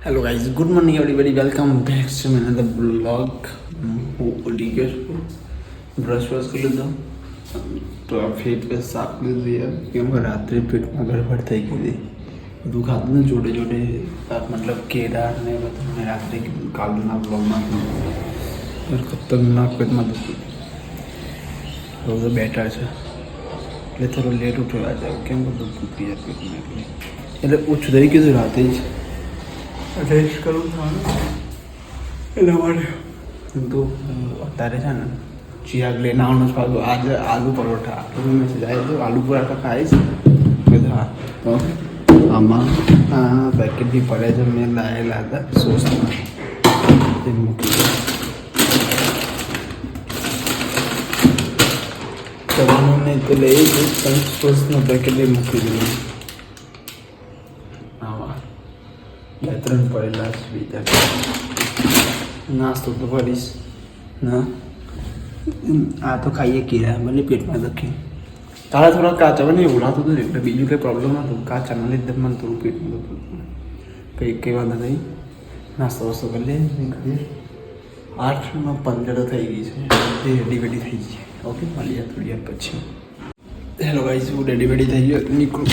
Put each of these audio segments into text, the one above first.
Hello guys, good morning everybody, welcome back to another blog. હું ઉડી ગયો છું, બ્રશ વશ કરી લીધો તો આ ફેટ पे સાફ કરી દીધી યાર, કેમ કે રાત્રે પેટમાં ગડબડ થઈ ગઈ હતી, બધું ખાધું ને જોડે જોડે મતલબ કેળા ને બધું, મેં રાત્રે કાલના બ્લોગમાં યાર ખતરનાક પેટમાં દુખતું હવે બેટર છે એટલે થોડો લેટ ઉઠ્યો આજે, કેમ કે દુખતું યાર પેટમાં એટલે ઓછું થઈ ગયું હતું રાતે જ રેસ્ટ કરું ખાવાનું એટલે માટે તો અત્યારે છે ને ચિરાગ લઈને આવવાનું છે પાછું આજે આલુ પરોઠા મેસેજ આવ્યો હતો, આલુ પરોઠા ખાઈશ કીધું હા તો આમાં પેકેટ બી પડે છે, મેં લાવેલા હતા સોસમાં તે મૂકી કરવાનું નહીં તો લઈ જઈશ પણ સોસનું પેકેટ બી મૂકી દીધું. બે ત્રણ પડેલા છે બીજા નાસ્તો તો કરીશ ના આ તો ખાઈએ કેળા મને પેટમાં દુખે તારા થોડા કાચા મને ઉડાતું હતું એટલે બીજું કંઈ પ્રોબ્લેમ નહોતું, કાચાના લીધે મને થોડું પેટમાં દુખતું કંઈ કંઈ વાંધો નહીં. નાસ્તો વાસ્તો કરી લે નીકળીએ, 8:15 થઈ ગઈ છે, રેડી વેડી થઈ ગઈ. ઓકે મળીએ થોડી વાર પછી. હેલો ગાઈસ, હું રેડી વેડી થઈ ગયો, નીકળું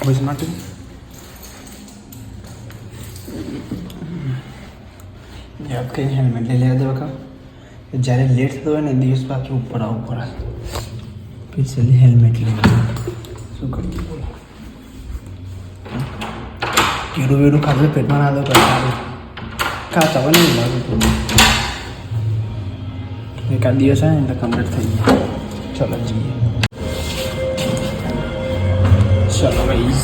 ઓફિસ માટે. યાદ કંઈ હેલ્મેટ લઈ લેવા દેવા કા, જ્યારે લેટ થતો હોય ને દિવસ પાછું ઉપર આવવું પડે, સ્પેશિયલી હેલ્મેટ લેવા શું કરવું બોલો. કેળું વેડું ખાધું પેટમાં ના દો સારું કાચા પણ નહીં લાગુ થોડું, એકાદ દિવસ આવે ને એટલે કમ્પ્લીટ થઈ જાય. ચલો જઈએ, ચલો ભાઈ.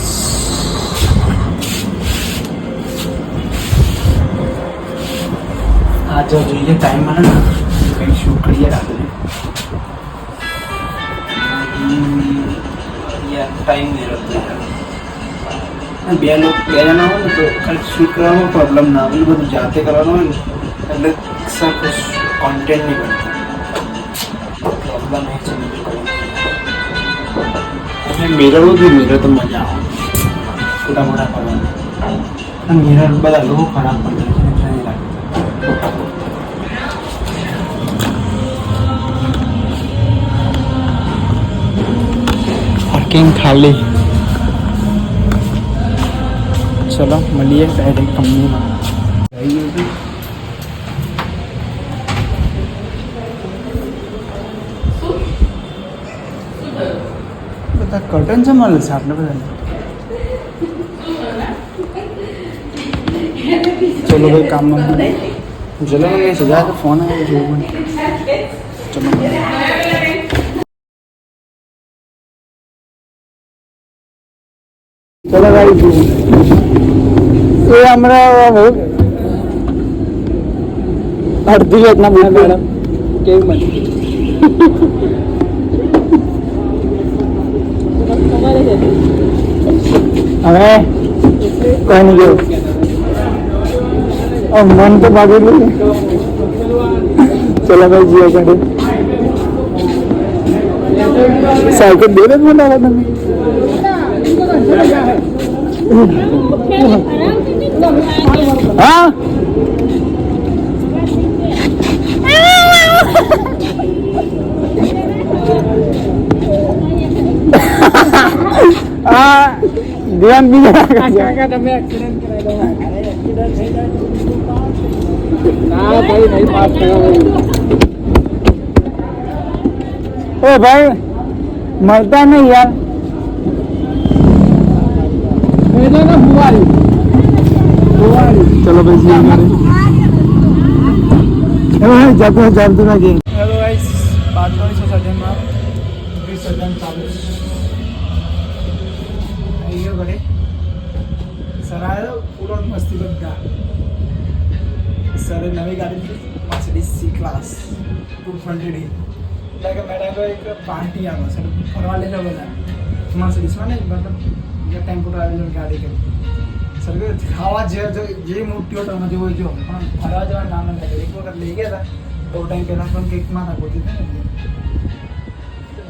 आज જોઈએ ટાઈમ મળે ને કંઈ શૂટ કરીએ રાત્રે યાર, ટાઈમ નહીં રહેતો યાર, બે જણા હોય ને તો ખાલી શૂટ કરવામાં પ્રોબ્લેમ ના આવે, બધું જાતે કરવાનું હોય ને એટલે કોન્ટેન્ટ નહીં બનતું, પ્રોબ્લેમ એ છે અને મિરર બી મિરર તો મજા આવે મોટા મોટા કરવાનું, મિરર બધા લોકો ખરાબ પડે છે એટલે નહીં લાગે. पार्किंग खाली, चलो मिलिए डायरेक्ट कंपनी में. બધા કર્ટન છે મળે છે આપણે બધાને. चलो भाई काम में चलो मैं सजा तो फोन आया जो चलो चलो भाई ये हमारा अर्धी इतना बोल मैडम के मत हमें कोई नहीं गयो और मन तो भागे ली. चलो भाई जिया करे साइकिल दे रहे बोला तुम्हें हाँ ध्यान भी ना भाई नहीं पास करो ओ भाई मरता नहीं यार ना बुआरी चलो भाई जाते हैं जानते ना कि हेलो गाइस, बात करी सोसाइटी में विसर्जन चालू गयो घरे सर आया पूरा मस्ती बंदा सर नवी गाड़ी मर्सिडीज C क्लास 220 એટલે કે મેડમ એક પાર્ટી આવો સર ફરવા લઈ જાવ બધા મર્સિડીઝમાં નહીં મતલબ જે ટેમ્પો ટ્રાવેલર ગાડી કે સર ખાવા જે મોટી હોટલમાં જે હોય જો પણ ફરવા જવા નામ ન લાગે. એક વખત લઈ ગયા હતા તો ટાઈમ પહેલાં પણ કેકમાં ના ગોતી હતી ને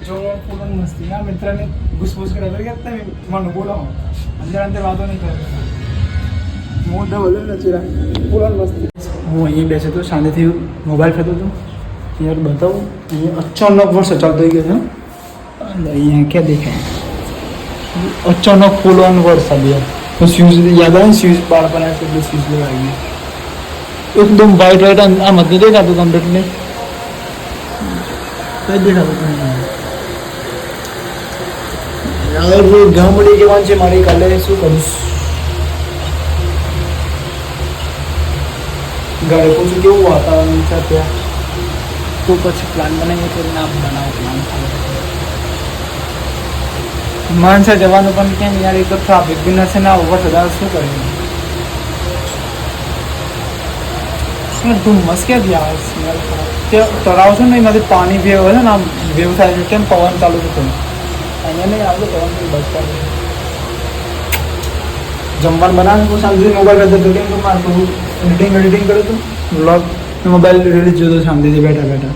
જો પૂરણ મસ્તી ના મિત્રને ઘૂસપૂસ કરે તો કે તમે મને બોલાવો અંદર અંદર વાતો નહીં કરતા મોઢા બોલે નથી પૂરા મસ્તી. હું અહીંયા બેસે તો શાંતિથી મોબાઈલ ખેતો હતો. યાર બતાવું અહીંયા અચાનક વરસાદ ચાલતો થઈ ગયો છે અને અહીંયા ક્યાં દેખાય અચાનક ફૂલ ઓન વરસાદ યાર. તો શૂઝ યાદ આવે ને શૂઝ બાળપણ આવે એટલે શૂઝ લેવા આવી ગયા એકદમ વ્હાઈટ વ્હાઈટ આમ જ દેખાતું કમ્પ્લીટલી કઈ દેખાતું યાર ગામડી જવાનું છે મારી કાલે શું કરીશ ઘરે પૂછું કેવું વાતાવરણ છે ત્યાં તો પછી પ્લાન બનાવીએ કે ના બનાવો પ્લાન મન છે જવાનું પણ કેમ યાર એક તો ટ્રાફિક બી નથી ના ઉપર થતા શું કરીએ ધુમ્મસ ક્યાંથી આવે સ્મેલ ત્યાં તળાવ છે ને એમાંથી પાણી ભેવ છે ને આમ ભેવ થાય છે કેમ પવન ચાલુ છે અહીંયા નહીં આવતું પવન બસ ચાલુ જમવાનું બનાવે તો શાંતિથી મોબાઈલ કરતો હતો કેમ તો મારે તો એડિટિંગ કર્યું હતું વ્લોગ મોબાઈલ રીલ્સ જોતો શાંતિથી બેઠા બેઠા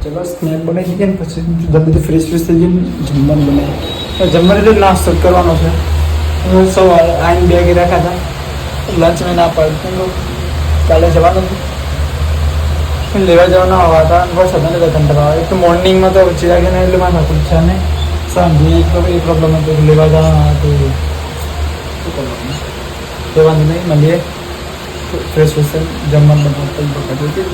ચલો સ્નેક બનાવી દઈએ ને પછી જલ્દીથી ફ્રેશ થઈ જઈને જમવાનું બનાવીએ જમવાનું એટલે નાસ્તો કરવાનો છે સવારે આઈને બેગ રાખ્યા હતા લંચ મેં ના પાડતું કાલે જવાનું હતું લેવા જવાના હવા હતા વરસાદ ને કંટાળો આવે તો મોર્નિંગમાં તો ચિરાગે ને એટલે મારે નથી ઈચ્છા ને સાંજે એ પ્રોબ્લેમ હતો લેવા જવાના તો શું કરવાનું લેવાનું નહીં મળીએ ફ્રેશ જમવાનું બનાવતા વખત હતી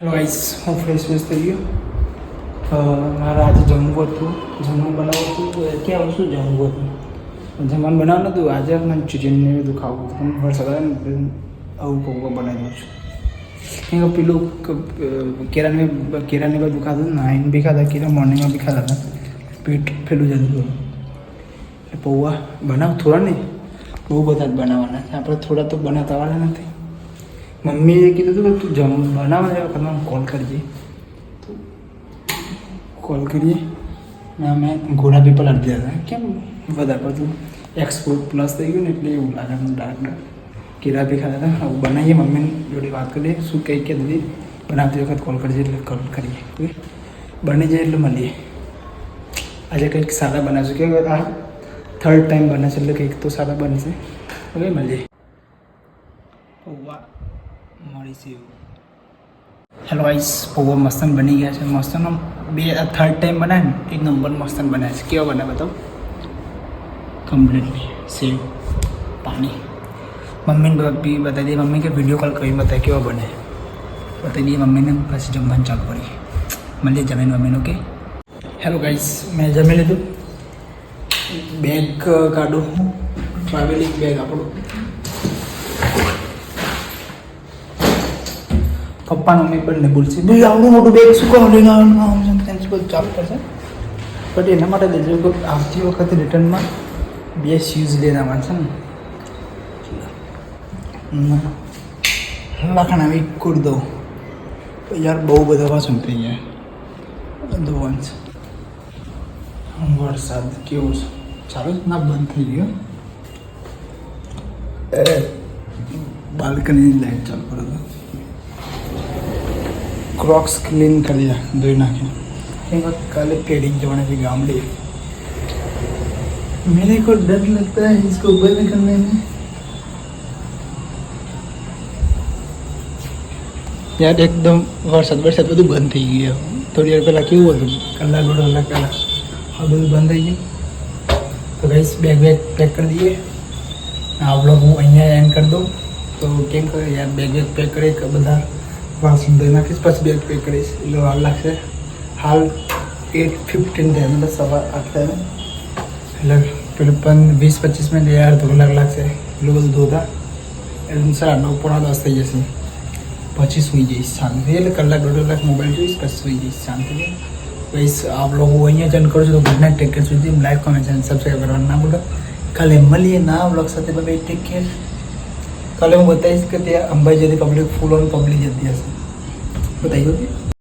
ગાઈસ હું ફ્રેશ થઈ ગયો મારે આજે જમવું હતું જમવાનું બનાવવું હતું ક્યાં શું જમવું હતું જમવાનું બનાવવાનું હતું આજે મંચુરિયન ને બધું ખાવું હતું પણ વરસાદ આવે ને આવું પૌવા બનાવી દઉં છું કેમ કે પેલું કેરાને બધું ખાધું નાઈન બી ખાધા કેરા મોર્નિંગમાં બી ખાધા હતા પેટ પેલું જતું હતું પૌવા બનાવ થોડા નહીં બહુ બધા જ બનાવવાના છે આપણે થોડા તો બનાવતા આવવાના નથી મમ્મીએ કીધું હતું કે તું બનાવવા જાય વખત મને કોલ કરજે તો કોલ કરીએ ને અમે ઘોડા બી પલાળી દીધા હતા કેમ વધારે બધું એક્સપોર્ટ પ્લસ થઈ ગયું ને એટલે એવું લાગે મને ડાર્ક કેરા બી ખાતા હતા આવું બનાવીએ મમ્મીની જોડે વાત કરીએ શું કંઈ કે દીધી બનાવતી વખત કોલ કરજે એટલે કોલ કરીએ બની જાય એટલે મળીએ આજે કંઈક સારા બનાવશું કે આ થર્ડ ટાઈમ બને છે એટલે કંઈક તો સારા બનશે ઓકે મળીએ પૌવા મળીશું હેલો ગાઈસ પૌવા મસ્તન બની ગયા છે મસ્તન થર્ડ ટાઈમ બનાવે ને એક નંબર મસ્તન બનાવે છે કેવા બને બતાવો કમ્પ્લીટલી સેવ પાણી મમ્મીને બી બતાવી દઈએ મમ્મી કે વિડીયો કોલ કરી બતાવે કેવા બને બતાવી દઈએ મમ્મીને પછી જમવાનું ચાલુ કરીએ મળીએ જમીન મમ્મીનું ઓકે હેલો ગાઈસ મેં જમી લીધું બેગ કાઢું હું ટ્રાવેલિંગ બેગ આપણું પપ્પા મમ્મી બંને બોલશે ભાઈ આવડું મોટું બેગ શું કહો લઈને આવવાનું બધું ચાલુ કરશે બટ એના માટે લેજો કે આવતી વખતે રિટર્નમાં 2 શૂઝ લઈને આવવાના છે ને લખણ આવી કૂદ દો યાર બહુ બધા વાસણ થઈ ગયા ધોવાનું છે વરસાદ કેવો છે ચાલો ના બંધ થઈ ગયો બાલ્કનીની લાઈટ ચાલુ કરો તો ક્રોક્સ ક્લીન કરી ધોઈ નાખ્યા एक बात काले पेडिंग जमाने की गामड़ी मेरे को डर लगता है इसको बंद करने में यार एकदम वरसाद બધું બંધ થઈ ગયું થોડી વાર પહેલાં કેવું હતું કલાક દોઢ કલાક પહેલાં આ બધું બંધ થઈ ગયું તો ગાઈસ બેગ પેક કરી દઈએ આ બ્લોગ હું અહીંયા એન્ડ કરી દઉં તો કેમ કરે યાર બેગ પેક કરી બધા વાસણ ધોઈ નાખીશ પછી બેગ પેક કરીશ એટલે વાર લાગશે હાલ 8:15 થાય મતલબ સવાર 8 થાય એટલે પેલું 20-25 મિનિટ યાર તો કલાક લાગશે એટલું બધું ધોતા એટલે સર 9:30 થઈ જશે પછી સૂઈ જઈશ શાંતિ એટલે કલાક દોઢ કલાક મોબાઈલ જોઈશ પછી સૂઈ જઈશ શાંતિથી બસ આ બ્લોગ હું અહીંયા જન કરું છું તો ગુડ નાઇટ ટેક કેર સુધી લાઈક કોમેન્ટ ચેનલ સબસ્ક્રાઈબ કરવાનું ના ભૂલો કાલે મળીએ ના બ્લોગ સાથે બાય ટેક કેર કાલે હું બતાવીશ કે ત્યાં અંબાઈ જતી પબ્લિક ફૂલ ઓન પબ્લિક જતી હશે બતાવી હતી